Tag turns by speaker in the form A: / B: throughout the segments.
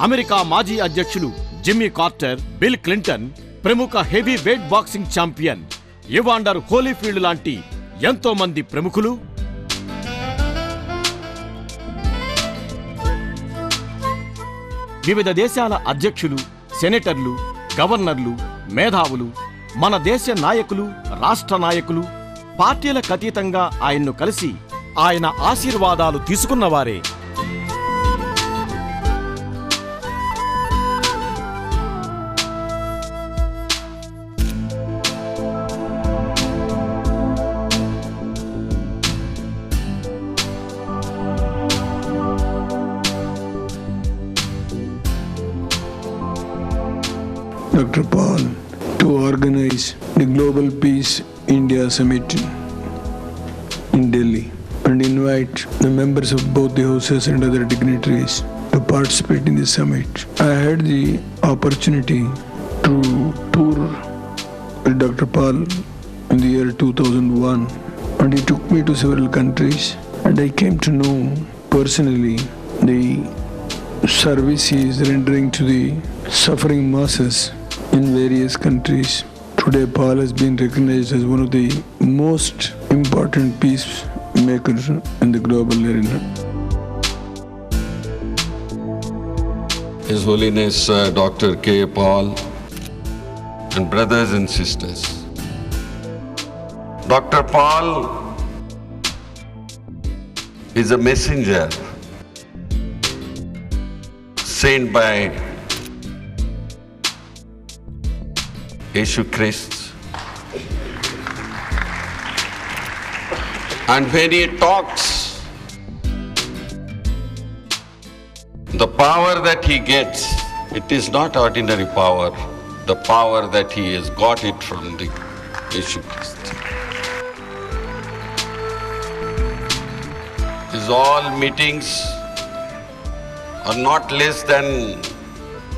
A: America మాజీ అధ్యక్షులు Jimmy Carter, Bill Clinton, ప్రముఖ heavyweight boxing champion Evander Holyfield లాంటి ఎంతో మంది ప్రముఖులు, వివిధ దేశాల అధ్యక్షులు, సెనేటర్లు, గవర్నర్లు, మేధావులు, మన దేశ నాయకులు, రాష్ట్ర నాయకులు పార్టీలకు అతీతంగా ఆయన్ను కలిసి ఆయన ఆశీర్వాదాలు తీసుకున్నవారే.
B: Dr. Paul to organize the Global Peace India Summit in Delhi and invite the members of both the houses and other dignitaries to participate in the summit. I had the opportunity to tour with Dr. Paul in the year 2001 and he took me to several countries and I came to know personally the service he is rendering to the suffering masses in various countries. Today Paul has been recognized as one of the most important peacemakers in the global arena.
C: His Holiness Dr. K. Paul and brothers and sisters. Dr. Paul is a messenger sent by Yeshu Christ, and when he talks, the power that he gets, it is not ordinary power, the power that he has got it from the Yeshu Christ. His all meetings are not less than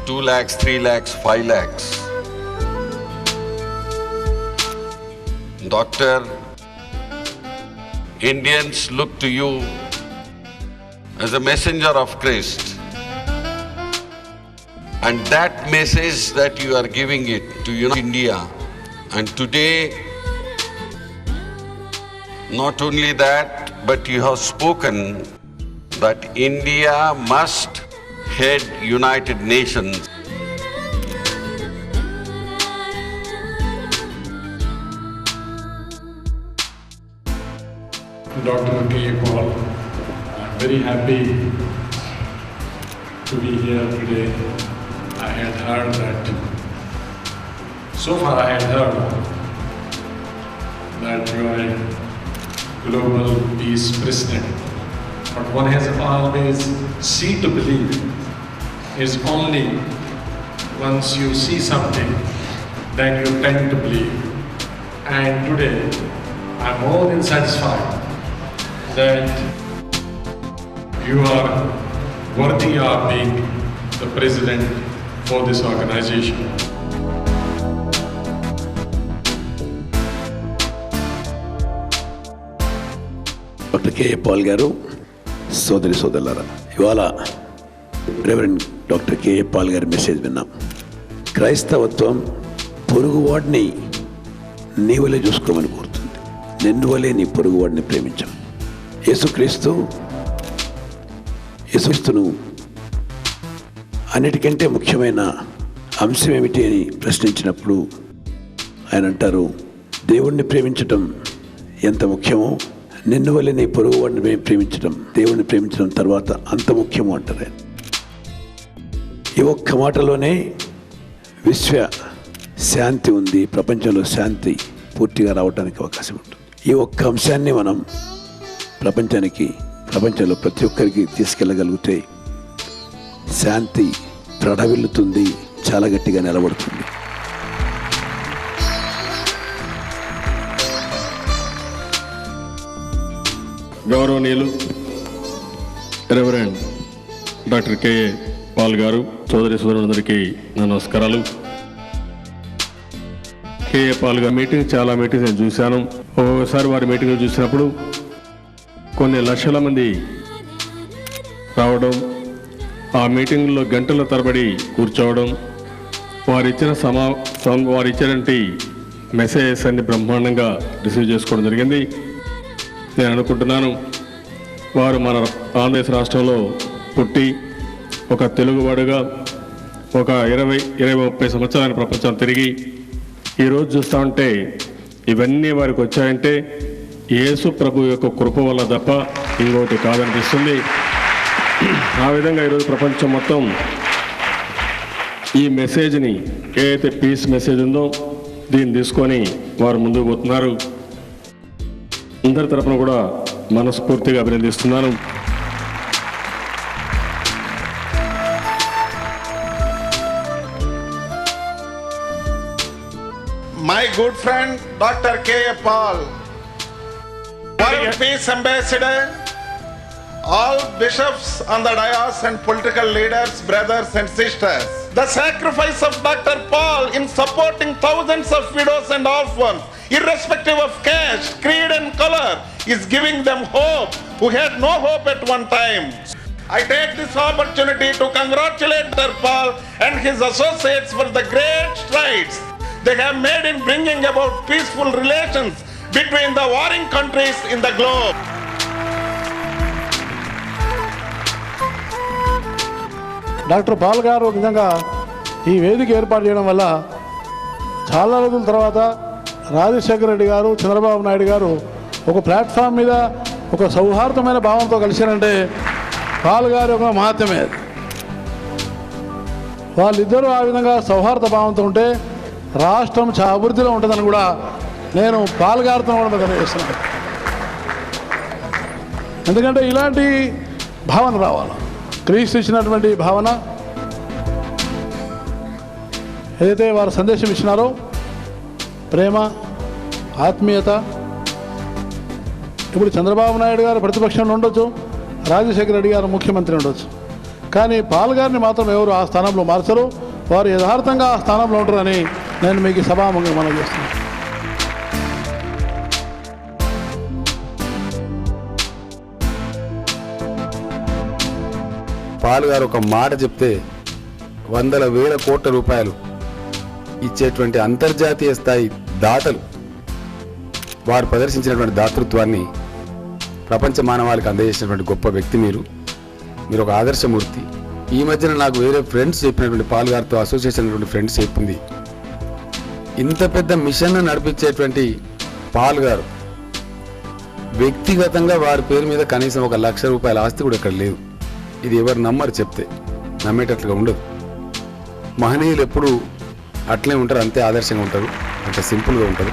C: 2 lakhs, 3 lakhs, 5 lakhs. Doctor, Indians look to you as a messenger of Christ, and that message that you are giving it to India, and today not only that, but you have spoken that India must head United Nations.
D: Dr. K. Paul, I'm very happy to be here today. I had heard that, so far I had heard that you are a global peace president. But one has always seen to believe is only once you see something, then you tend to believe. And today, I'm more than satisfied that you are worthy of being the president for this organization.
E: Doctor K Paul గారు, సోదరి సోదరులారా, ఇవాళ reverend doctor K Paul గారి message విన్నాం. క్రైస్తవత్వం పొరుగువాడిని నీ వలే చూసుకోమని కోరుతుంది. నిన్ను వలే నీ పొరుగువాడిని ప్రేమించను. యేసుక్రీస్తును అన్నిటికంటే ముఖ్యమైన అంశం ఏమిటి అని ప్రశ్నించినప్పుడు ఆయన అంటారు, దేవుణ్ణి ప్రేమించటం ఎంత ముఖ్యమో నిన్ను వల్లే నీ పొరుగువాడిని ప్రేమించడం, దేవుణ్ణి ప్రేమించడం తర్వాత అంత ముఖ్యమో అంటారు ఆయన. ఈ ఒక్క మాటలోనే విశ్వ శాంతి ఉంది, ప్రపంచంలో శాంతి పూర్తిగా రావడానికి అవకాశం ఉంటుంది. ఈ ఒక్క అంశాన్ని మనం ప్రపంచంలో ప్రతి ఒక్కరికి తీసుకెళ్ళగలిగితే శాంతి ప్రడవిల్లుతుంది, చాలా గట్టిగా నిలబడుతుంది.
F: గౌరవనీయులు రెవరెండ్ డాక్టర్ కే పాల్ గారు, సోదరి సోదరులందరికీ నా నమస్కారాలు. కేఏ పాల్ గారి చాలా మీటింగ్స్ నేను చూశాను. ఒక్కొక్కసారి వారి మీటింగ్లు చూసినప్పుడు కొన్ని లక్షల మంది రావడం, ఆ మీటింగ్లో గంటల తరబడి కూర్చోవడం, వారిచ్చినటువంటి మెసేజెస్ అన్ని బ్రహ్మాండంగా రిసీవ్ చేసుకోవడం జరిగింది. నేను అనుకుంటున్నాను వారు మన ఆంధ్రప్రదేశ్ రాష్ట్రంలో పుట్టి ఒక తెలుగువాడుగా ఒక 20-30 సంవత్సరాల ప్రపంచం తిరిగి ఈరోజు చూస్తూ ఉంటే ఇవన్నీ వారికి వచ్చాయంటే యేసు ప్రభు యొక్క కృప వల్ల తప్ప ఇంకోటి కాదనిపిస్తుంది. ఆ విధంగా ఈరోజు ప్రపంచం మొత్తం ఈ మెసేజ్ని, ఏదైతే పీస్ మెసేజ్ ఉందో దీన్ని తీసుకొని వారు ముందుకు పోతున్నారు. అందరి తరఫున కూడా మనస్ఫూర్తిగా అభినందిస్తున్నాను.
G: My good friend Dr. K.A. Paul, World Peace Ambassador, all bishops on the dais and political leaders, brothers and sisters. The sacrifice of Dr. Paul in supporting thousands of widows and orphans, irrespective of caste, creed and color, is giving them hope who had no hope at one time. I take this opportunity to congratulate Dr. Paul and his associates for the great strides they have made in bringing about peaceful relations between the warring countries in the globe.
H: Doctor Paul గారు నిజంగా ఈ వేదిక ఏర్పాటు చేయడం వల్ల చాలా రోజుల తర్వాత రాజశేఖర రెడ్డి గారు, చంద్రబాబు నాయుడు గారు ఒక ప్లాట్ఫామ్ మీద ఒక సౌహార్దమైన భావంతో కలిశారంటే పాల్ గారి ఒక మహత్యమే అది. వాళ్ళిద్దరూ ఆ విధంగా సౌహార్ద భావంతో ఉంటే రాష్ట్రం చాలా అభివృద్ధిలో ఉంటుందని కూడా నేను పాల్ గారితో కూడా తెలియజేస్తున్నాను. ఎందుకంటే ఇలాంటి భావన రావాలి. క్రీస్తు ఇచ్చినటువంటి భావన ఏదైతే వారు సందేశం ఇచ్చినారో, ప్రేమ, ఆత్మీయత. ఇప్పుడు చంద్రబాబు నాయుడు గారు ప్రతిపక్షంలో ఉండొచ్చు, రాజశేఖర రెడ్డి గారు ముఖ్యమంత్రి ఉండొచ్చు, కానీ పాల్ గారిని మాత్రం ఎవరు ఆ స్థానంలో మార్చరు. వారు యథార్థంగా ఆ స్థానంలో ఉంటారని నేను మీకు సభాముఖంగా మనవి చేస్తున్నాను.
I: పాల్ గారు ఒక మాట చెప్తే 100,000 కోట్ల రూపాయలు ఇచ్చేటువంటి అంతర్జాతీయ స్థాయి దాతలు వారు ప్రదర్శించినటువంటి దాతృత్వాన్ని ప్రపంచ మానవాళికి అందజేసినటువంటి గొప్ప వ్యక్తి మీరు ఒక ఆదర్శమూర్తి. ఈ మధ్యన నాకు వేరే ఫ్రెండ్స్ చెప్పినటువంటి పాల్ గారితో అసోసియేషన్ అయినటువంటి ఫ్రెండ్స్ చెప్పింది, ఇంత పెద్ద మిషన్ నడిపించేటువంటి పాల్ గారు వ్యక్తిగతంగా వారి పేరు మీద కనీసం 1,00,000 రూపాయల ఆస్తి కూడా ఇక్కడ లేదు. ఇది ఎవరు నమ్మరు, చెప్తే నమ్మేటట్లుగా ఉండదు. మహనీయులు ఎప్పుడు అట్లే ఉంటారు, అంతే ఆదర్శంగా ఉంటారు, అంతే సింపుల్గా ఉంటారు.